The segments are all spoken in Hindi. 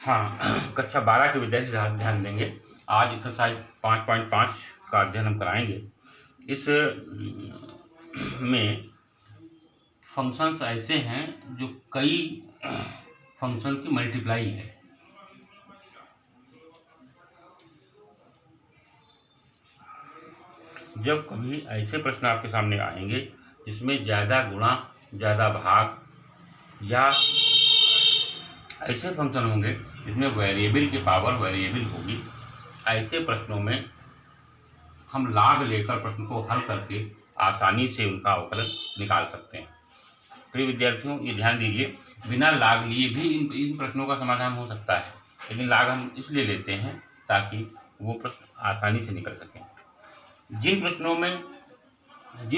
हाँ, कक्षा 12 के विद्यार्थी ध्यान देंगे। आज एक्सरसाइज 5.5 का अध्ययन हम कराएंगे। इस में फंक्शंस ऐसे हैं जो कई फंक्शन की मल्टीप्लाई है। जब कभी ऐसे प्रश्न आपके सामने आएंगे जिसमें ज़्यादा गुणा, ज़्यादा भाग या ऐसे फंक्शन होंगे जिसमें वेरिएबल की पावर वेरिएबल होगी, ऐसे प्रश्नों में हम लाग लेकर प्रश्न को हल करके आसानी से उनका अवकलन निकाल सकते हैं। प्रिय विद्यार्थियों, ये ध्यान दीजिए, बिना लाग लिए भी इन प्रश्नों का समाधान हो सकता है, लेकिन लाग हम इसलिए लेते हैं ताकि वो प्रश्न आसानी से निकल सकें। जिन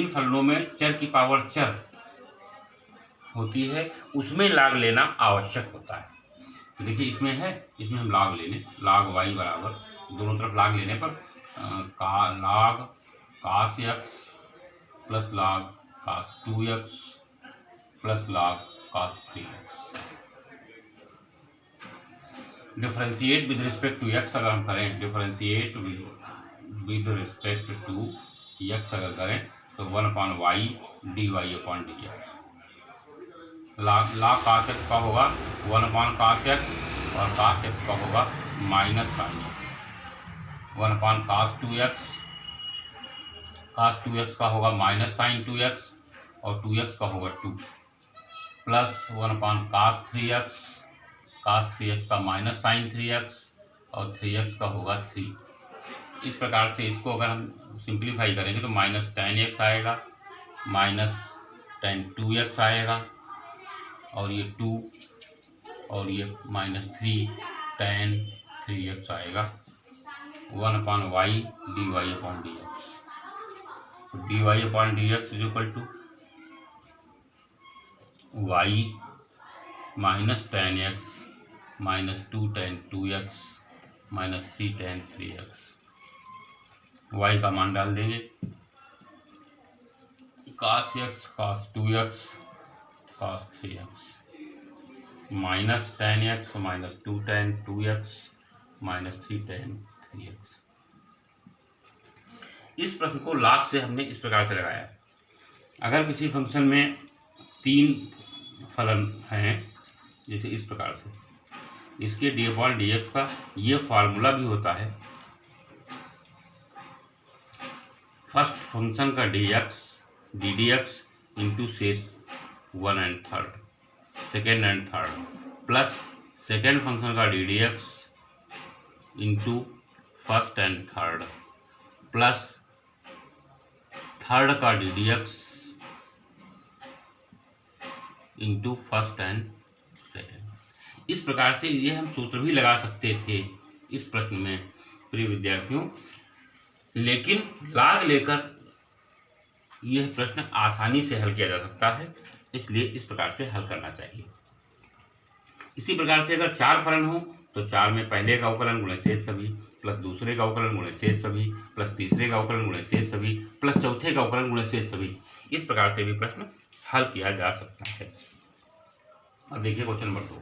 फलनों में चर की पावर चर होती है उसमें लाग लेना आवश्यक होता है। तो देखिए इसमें हम लाग ले लें, लाग वाई बराबर दोनों तरफ लाग लेने पर लाग कास x plus log cos 2x plus log cos 3x। Differentiate with respect to x अगर हम करें, differentiate with respect to x अगर करें तो 1/y dy/dx। लाग कास एक्स का होगा 1/cos x और कास एक्स का होगा minus sine x. 1/cos 2x, कास 2x का होगा माइनस साइन 2x और 2x का होगा 2, प्लस 1/cos 3x, कास 3x का माइनस साइन 3x और 3x का होगा 3। इस प्रकार से इसको अगर हम सिंप्लीफाई करेंगे तो माइनस tan x आएगा, माइनस tan 2x आएगा और ये 2 और ये माइनस 3 tan 3x आएगा। 1/y dy/dx। dy/dx is equal to y minus tan x minus 2 tan 2x minus 3 tan 3x। y का मान डाल देंगे, cos x cos 2x cos 3x minus tan x minus 2 tan 2x minus 3 tan 3x। इस प्रश्न को लाग से हमने इस प्रकार से लगाया। अगर किसी फंक्शन में 3 फलन हैं, जैसे इस प्रकार से, इसके dy/dx का ये फार्मूला भी होता है। फर्स्ट फंक्शन का ddx इंटू शेष 1 and 3rd, second and third, plus second function का ddx into first and third, plus third का ddx into first and second. इस प्रकार से ये हम सूत्र भी लगा सकते थे इस प्रश्न में प्रिय विद्यार्थियों, लेकिन लाग लेकर यह प्रश्न आसानी से हल किया जा सकता है, इसलिए इस प्रकार से हल करना चाहिए। इसी प्रकार से अगर 4 फलन हो तो 4 में पहले का अवकलन गुणे शेष सभी, प्लस दूसरे का अवकलन गुणे शेष सभी, प्लस तीसरे का अवकलन गुणे शेष सभी, प्लस चौथे का अवकलन गुणे शेष सभी। इस प्रकार से भी प्रश्न हल किया जा सकता है। अब देखिए क्वेश्चन नंबर 2।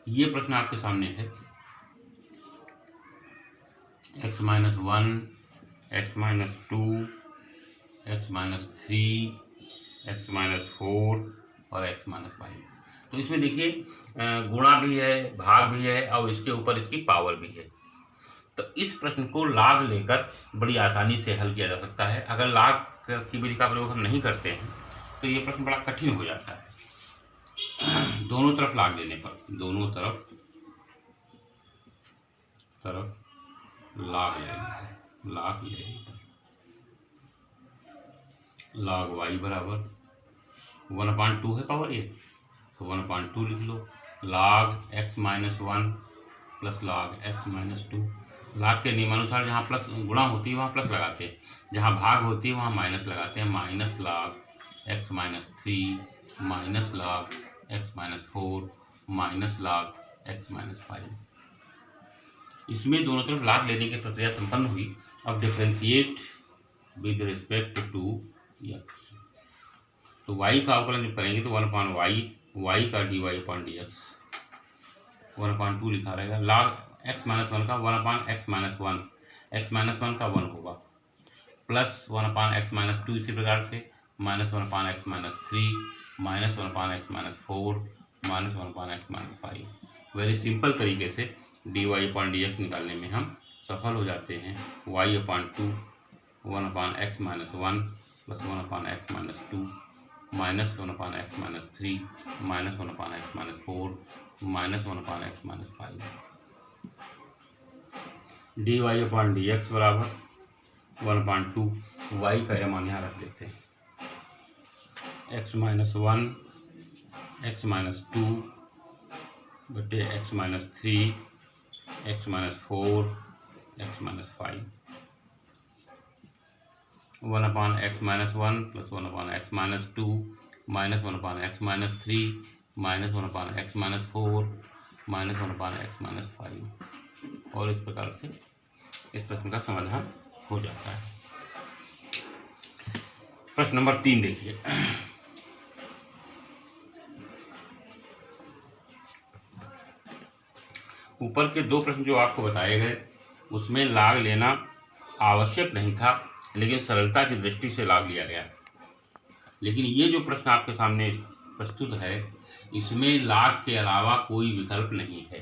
ये प्रश्न आपके सामने है। x -1, x -2, x -3, x -4 और x -5। तो इसमें देखिए गुणा भी है, भाग भी है और इसके ऊपर इसकी पावर भी है। तो इस प्रश्न को लाग लेकर बड़ी आसानी से हल किया जा सकता है। अगर लाग की विधि का प्रयोग हम नहीं करते हैं तो ये प्रश्न बड़ा कठिन हो जाता है। दोनों तरफ लाग लेने पर, दोनों तरफ लाग लेने, लाग y बराबर 1/2 है पावर ये, तो 1/2 लिख लो। लाग x -1 प्लस लाग x -2। लाग के नियमानुसार जहाँ प्लस गुणा होती है वहाँ प्लस लगाते हैं, जहाँ भाग होती है वहाँ माइनस लगाते हैं। माइनस लाग x -3 माइनस लाग x -4 माइनस लाग x -5। इसमें दोनों तरफ लाग लेने की प्रक्रिया संपन्न हुई। अब differentiate with respect to x. तो वाई का अवकलन जब करेंगे तो 1/y, वाई का dy/dx 1/2 लिखा रहेगा। log x-1 का 1/x-1, x-1 का 1 होगा, प्लस 1/x-2 इसी प्रकार से, -1/x-3, -1/x-4, -1/x-5। Very simple तरीके से dy/dx निकालने में हम सफल हो जाते हैं। y/2 1/x-1 plus 1/x-2 -1/x-3 -1/x-4 -1/x-5। dy/dx बराबर 1/2, y का यह मान यहाँ रख देते हैं, x-1 x-2 बटे x-3 x-4 x-5 1/x-1 plus 1/x-2 -1/x-3 -1/x-4 -1/x-5 और इस प्रकार से इस प्रश्न का समाधान हो जाता है। प्रश्न नंबर 3 देखिए। ऊपर के दो प्रश्न जो आपको बताए गए उसमें लाग लेना आवश्यक नहीं था, लेकिन सरलता की दृष्टि से लाग लिया गया। लेकिन ये जो प्रश्न आपके सामने प्रस्तुत है इसमें लाग के अलावा कोई विकल्प नहीं है,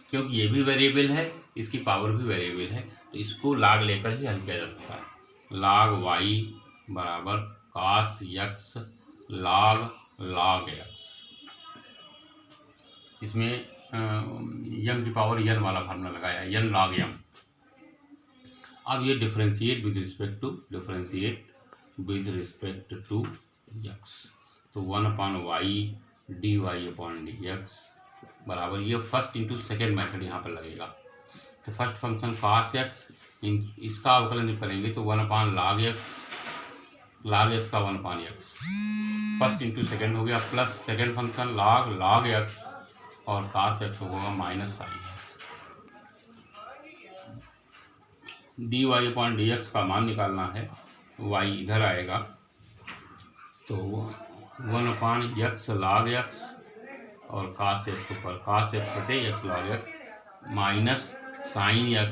क्योंकि ये भी वेरिएबल है, इसकी पावर भी वेरिएबल है, तो इसको लाग लेकर ही हल किया जा सकता है। लाग y बराबर cos x log x। इसमें यम की पावर n वाला फार्मूला लगाया, n log m। अब ये differentiate with respect to x, तो 1/y dy/dx बराबर, ये फर्स्ट इंटू सेकेंड मेथड यहाँ पर लगेगा। तो फर्स्ट फंक्शन cos x, इसका अवकलन जब करेंगे तो 1/log x, log x का 1/x, फर्स्ट इंटू सेकेंड हो गया, plus second function log x और cos x होगा माइनस sin x। dy/dx का मान निकालना है, y इधर आएगा तो 1/x log x और cos x ऊपर, cos x बटे x log x minus sin x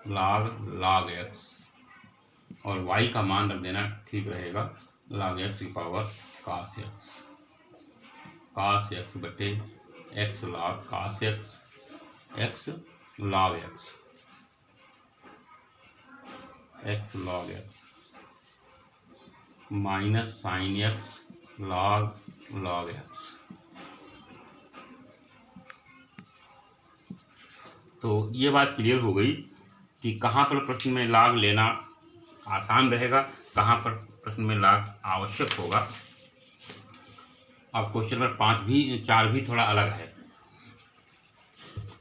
log x, और y का मान रख देना ठीक रहेगा, log x की पावर cos x बटे x log cos x log x minus sin x log x। तो ये बात क्लियर हो गई कि कहाँ पर प्रश्न में लाग लेना आसान रहेगा, कहाँ पर प्रश्न में लाग आवश्यक होगा। अब क्वेश्चन नंबर 4 भी थोड़ा अलग है,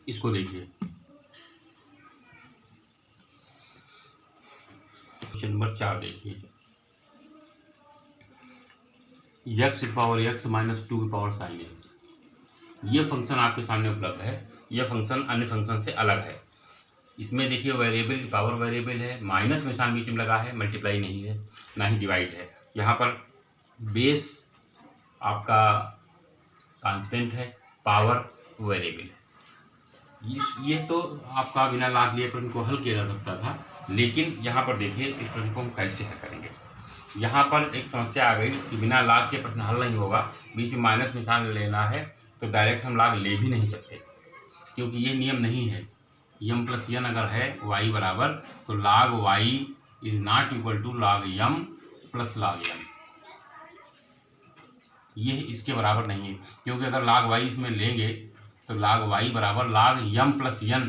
इसको देखिए। क्वेश्चन नंबर 4 देखिए, x माइनस 2 sin x, ये फंक्शन आपके सामने उपलब्ध है। यह फंक्शन अन्य फंक्शन से अलग है। इसमें देखिए वेरिएबल की पावर वेरिएबल है, माइनस निशान बीच में लगा है, मल्टीप्लाई नहीं है, ना ही डिवाइड है। यहाँ पर बेस आपका कांस्टेंट है, पावर वेरिएबल है। ये तो आपका बिना लाग लिए प्रश्न को हल किया जा सकता था, लेकिन यहाँ पर देखिए इस प्रश्न को हम कैसे हल करेंगे। यहाँ पर एक समस्या आ गई कि बिना लाग के प्रश्न हल नहीं होगा, बीच में माइनस निशान लेना है, तो डायरेक्ट हम लाग ले भी नहीं सकते, क्योंकि ये नियम नहीं है। यम प्लस यन अगर है y बराबर, तो log y is not equal to log m plus log n, ये इसके बराबर नहीं है, क्योंकि अगर log y इसमें लेंगे तो log y बराबर log m प्लस n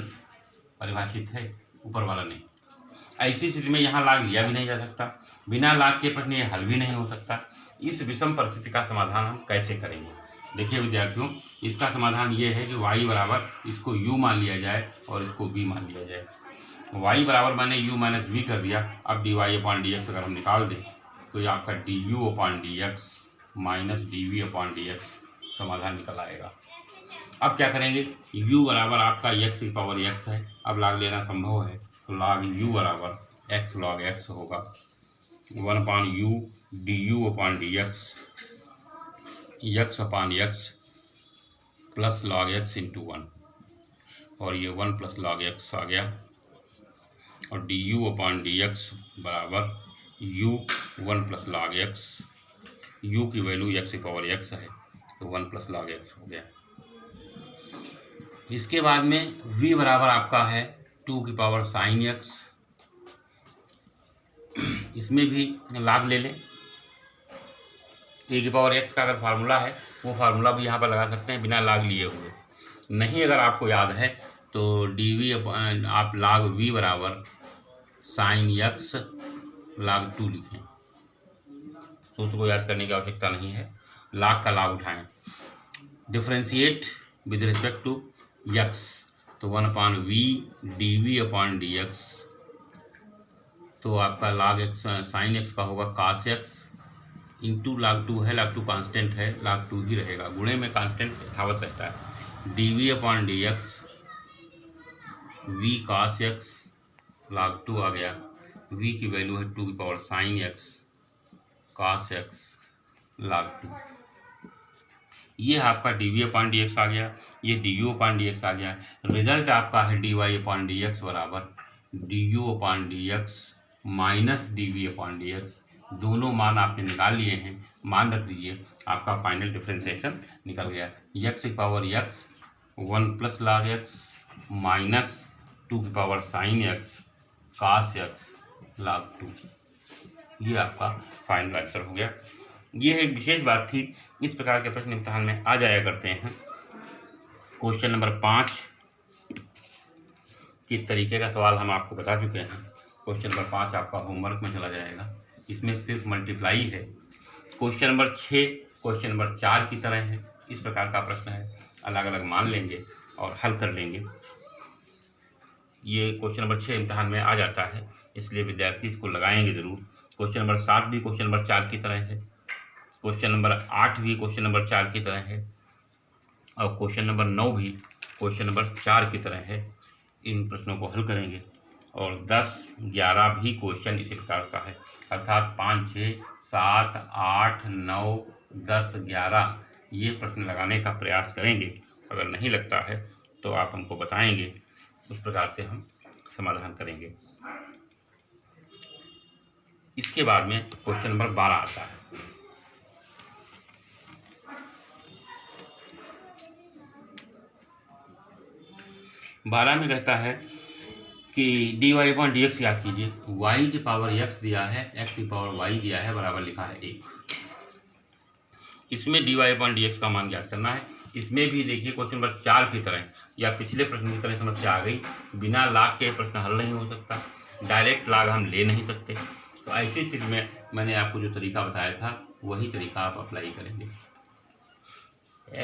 परिभाषित है, ऊपर वाला नहीं। ऐसी स्थिति में यहाँ लाग लिया भी नहीं जा सकता, बिना लाग के प्रश्न ये हल भी नहीं हो सकता। इस विषम परिस्थिति का समाधान हम कैसे करेंगे? देखिए विद्यार्थियों, इसका समाधान ये है कि y बराबर, इसको u मान लिया जाए और इसको v मान लिया जाए। y बराबर मैंने u माइनस v कर दिया। अब dy/dx अगर हम निकाल दें तो ये आपका du/dx माइनस dv/dx समाधान निकल आएगा। अब क्या करेंगे, u बराबर आपका x की पावर x है, अब लाग लेना संभव है, तो log u बराबर x log x होगा। 1 upon u d u upon d x upon x plus log x into 1, और ये 1 प्लस लॉग एक्स आ गया, और d u upon d x बराबर u 1 plus log x, u की वैल्यू एक्स की पावर एक्स है तो 1 प्लस लॉग एक्स हो गया। इसके बाद में v बराबर आपका है 2 की पावर साइन एक्स, इसमें भी लाग ले लें। ए की पावर एक्स का अगर फार्मूला है वो फार्मूला भी यहाँ पर लगा सकते हैं बिना लाग लिए हुए। नहीं अगर आपको याद है तो डी वी आप लाग v बराबर साइन एक्स लाग 2 लिखें, तो उसको याद करने की आवश्यकता नहीं है, लाग का लाभ उठाएं। Differentiate with respect to x, तो 1 upon v d v upon d x, तो आपका लाग एक्स साइन एक्स का होगा कास एक्स इंटू लाग 2 है, लाग 2 कांस्टेंट है, लाग 2 ही रहेगा, गुणे में कांस्टेंट यथावत रहता है। D v upon d x v cos x log 2 आ गया, v की वैल्यू है 2 की power sine x cos x log 2, ये आपका d v upon d x आ गया, ये d u upon d x आ गया। रिजल्ट आपका है d y upon d x बराबर d u upon d x minus d v upon d x, दोनों मान आपने निकाल लिए हैं, मान रख दीजिए, आपका फाइनल डिफ्रेंसिएशन निकल गया। एक्स की power x 1 plus log x minus 2 की power sine x cos x log 2, ये आपका फाइनल आंसर हो गया। ये एक विशेष बात थी, इस प्रकार के प्रश्न इम्तिहान में आ जाया करते हैं। क्वेश्चन नंबर 5 किस तरीके का सवाल हम आपको बता चुके हैं। क्वेश्चन नंबर 5 आपका होमवर्क में चला जाएगा, इसमें सिर्फ मल्टीप्लाई है। क्वेश्चन नंबर 6 क्वेश्चन नंबर 4 की तरह है, इस प्रकार का प्रश्न है, अलग अलग मान लेंगे और हल कर लेंगे। ये क्वेश्चन नंबर 6 इम्तिहान में आ जाता है, इसलिए विद्यार्थी इसको लगाएंगे ज़रूर। क्वेश्चन नंबर 7 भी क्वेश्चन नंबर 4 की तरह है, क्वेश्चन नंबर 8 भी क्वेश्चन नंबर 4 की तरह है, और क्वेश्चन नंबर 9 भी क्वेश्चन नंबर 4 की तरह है। इन प्रश्नों को हल करेंगे, और 10, 11 भी क्वेश्चन इसी प्रकार का है, अर्थात 5, 6, 7, 8, 9, 10, 11 ये प्रश्न लगाने का प्रयास करेंगे। अगर नहीं लगता है तो आप हमको बताएंगे, उस प्रकार से हम समाधान करेंगे। इसके बाद में क्वेश्चन नंबर 12 आता है। बारह में कहता है कि d y upon d x याद कीजिए, वाई की पावर एक्स दिया है, एक्स की पावर वाई दिया है, बराबर लिखा है 1। इसमें d y upon d x का मान ज्ञात करना है। इसमें भी देखिए क्वेश्चन नंबर 4 की तरह या पिछले प्रश्न की तरह समस्या आ गई, बिना लाग के प्रश्न हल नहीं हो सकता, डायरेक्ट लाग हम ले नहीं सकते। तो ऐसी स्थिति में मैंने आपको जो तरीका बताया था वही तरीका आप अप्लाई करेंगे।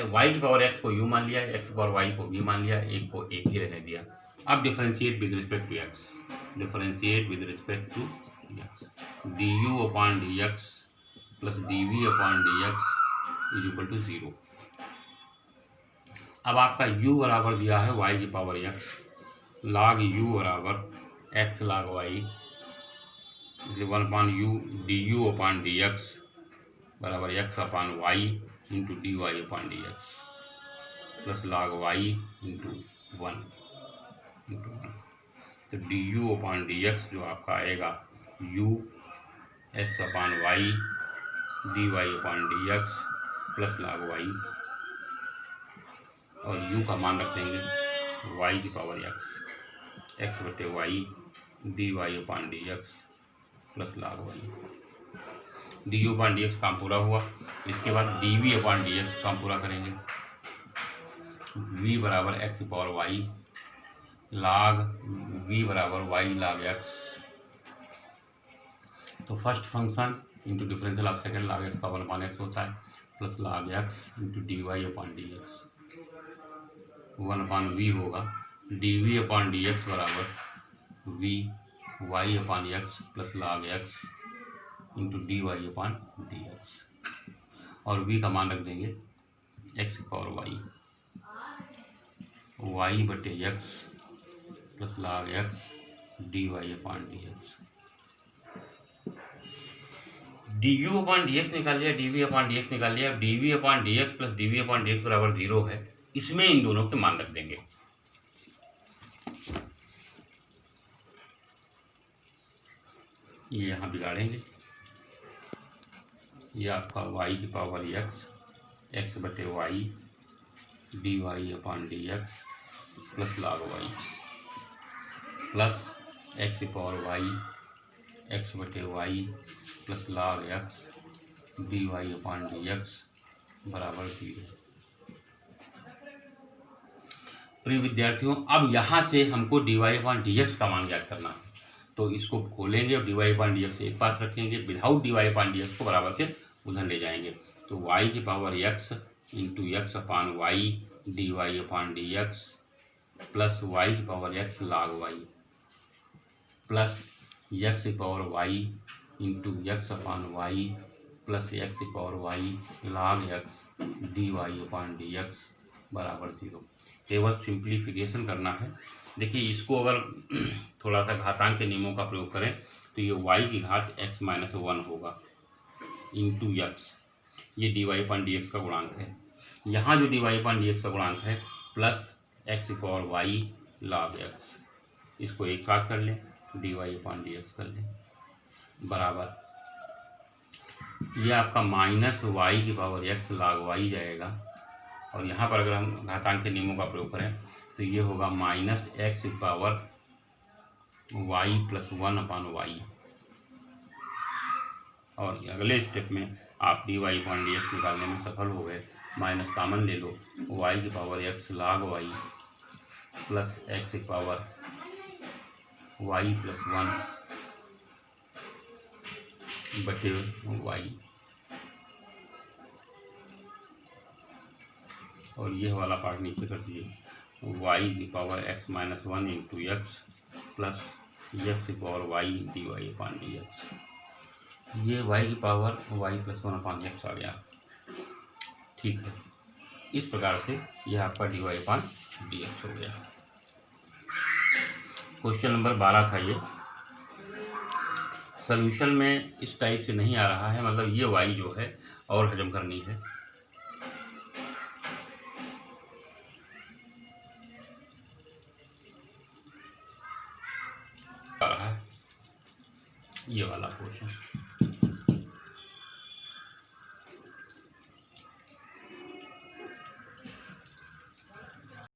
वाई की पावर एक्स को यू मान लिया, एक्स की पावर वाई को भी मान लिया, एक को एक ही रहने दिया। अब differentiate with respect to x, differentiate with respect to x, d u upon d x plus d v upon d x is equal to 0। अब आपका u बराबर दिया है y की पावर x, log u बराबर x log y, 1 upon u d u upon d x बराबर x upon y into d y upon d x plus log y into 1 तो D u upon d x जो आपका आएगा u x upon y d y upon d x plus log y, और u का मान रख देंगे y की पावर x बटे y d y upon d x plus log y। D u upon d x काम पूरा हुआ। इसके बाद d v upon d x काम पूरा करेंगे। v बराबर x की पावर y log v बराबर y log x, तो first function into differential of second log x का 1 अपान x होता है plus log x into d y upon d x, 1 upon v होगा, d v upon d x बराबर v y upon x plus log x into d y upon d x, और v का मान रख देंगे x की पावर y बटे x plus log x d y upon d x. D u upon d x निकाल लिया, d v upon d x निकाल लिया। D v upon d x plus d v upon d x बराबर 0 है। इसमें इन दोनों के मान रख देंगे। ये यहाँ बिगाड़ेंगे। ये आपका y की पावर x बटे y d y upon d x plus log y plus x की पावर y x बटे y plus log x d y upon d x बराबर 0। प्रिय विद्यार्थियों, अब यहाँ से हमको d y upon d x का मान ज्ञात करना है। तो इसको खोलेंगे और d y upon d x एक पास रखेंगे, without d y upon d x को बराबर से उधर ले जाएंगे। तो y की power x into x upon y d y upon d x plus y की power x log y plus x की power y into x upon y plus x की power y log x d y upon d x बराबर 0। केवल सिंप्लीफिकेशन करना है। देखिए, इसको अगर थोड़ा सा घातांक के नियमों का प्रयोग करें तो ये y की घात x माइनस 1 होगा इंटू एक्स। ये d y upon d x का गुणांक है। यहाँ जो d y upon d x का गुणांक है प्लस एक्स की पावर वाई log x, इसको एक साथ कर लें, d y upon d x कर लें बराबर। ये आपका माइनस वाई की पावर x log y जाएगा। और यहाँ पर अगर हम घातांक के नियमों का प्रयोग करें तो ये होगा माइनस एक्स की power y plus 1 upon y. और अगले स्टेप में आप d y upon d x निकालने में सफल हो गए। माइनस कॉमन ले लो, वाई की power x log y plus x की पावर वाई प्लस 1 बटे वाई। और ये वाला पार्ट नीचे कर दिए, वाई की power x minus 1 into x plus x की power y d y upon d x. ये y की power y plus 1 upon x आ गया। ठीक है, इस प्रकार से यह आपका d y upon d x हो गया। क्वेश्चन नंबर 12 था ये। सॉल्यूशन में इस टाइप से नहीं आ रहा है, मतलब ये y जो है और हजम करनी है। ये वाला क्वेश्चन